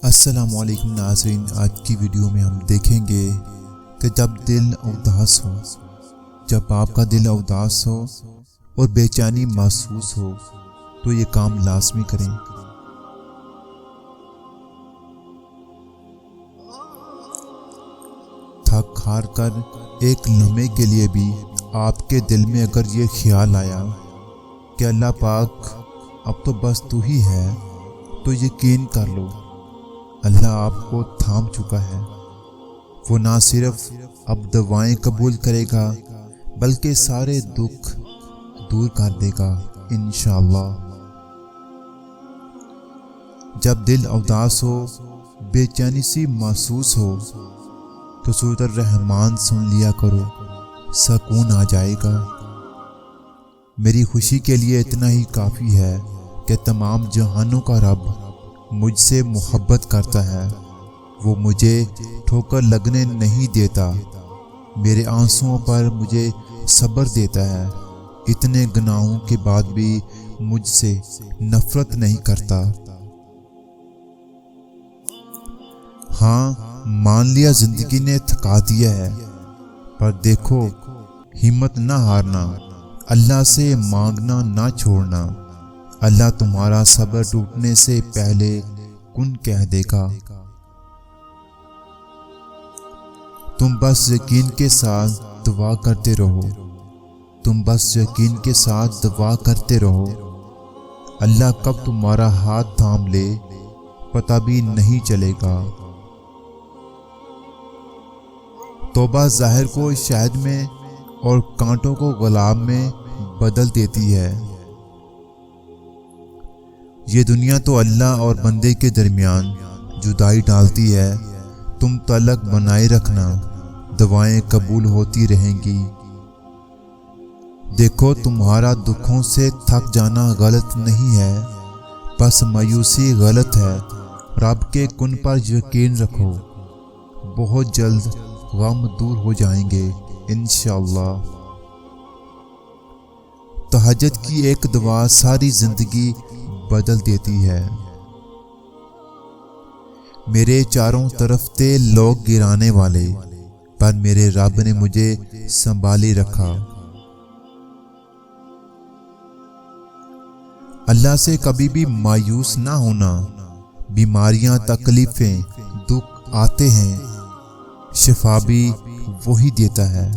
السلام علیکم ناظرین، آج کی ویڈیو میں ہم دیکھیں گے کہ جب دل اداس ہو، جب آپ کا دل اداس ہو اور بے چینی محسوس ہو تو یہ کام لازمی کریں۔ تھک ہار کر ایک لمحے کے لیے بھی آپ کے دل میں اگر یہ خیال آیا کہ اللہ پاک اب تو بس تو ہی ہے، تو یقین کر لو اللہ آپ کو تھام چکا ہے۔ وہ نہ صرف اب دعائیں قبول کرے گا بلکہ سارے دکھ دور کر دے گا انشاءاللہ۔ جب دل اداس ہو، بے چینی سی محسوس ہو تو سورۃ الرحمن سن لیا کرو، سکون آ جائے گا۔ میری خوشی کے لیے اتنا ہی کافی ہے کہ تمام جہانوں کا رب مجھ سے محبت کرتا ہے، وہ مجھے ٹھوکر لگنے نہیں دیتا، میرے آنسوؤں پر مجھے صبر دیتا ہے، اتنے گناہوں کے بعد بھی مجھ سے نفرت نہیں کرتا۔ ہاں مان لیا زندگی نے تھکا دیا ہے، پر دیکھو ہمت نہ ہارنا، اللہ سے مانگنا نہ چھوڑنا، اللہ تمہارا صبر ٹوٹنے سے پہلے کن کہہ دے گا۔ تم بس یقین کے ساتھ دعا کرتے رہو، تم بس یقین کے ساتھ دعا کرتے رہو، اللہ کب تمہارا ہاتھ تھام لے پتہ بھی نہیں چلے گا۔ توبہ زہر کو شہد میں اور کانٹوں کو گلاب میں بدل دیتی ہے۔ یہ دنیا تو اللہ اور بندے کے درمیان جدائی ڈالتی ہے، تم تعلق بنائے رکھنا، دعائیں قبول ہوتی رہیں گی۔ دیکھو تمہارا دکھوں سے تھک جانا غلط نہیں ہے، بس مایوسی غلط ہے۔ رب کے کن پر یقین رکھو، بہت جلد غم دور ہو جائیں گے انشاءاللہ۔ تہجد کی ایک دعا ساری زندگی بدل دیتی ہے۔ میرے چاروں طرف تھے لوگ گرانے والے، پر میرے رب نے مجھے سنبھالے رکھا۔ اللہ سے کبھی بھی مایوس نہ ہونا، بیماریاں تکلیفیں دکھ آتے ہیں، شفا بھی وہی دیتا ہے۔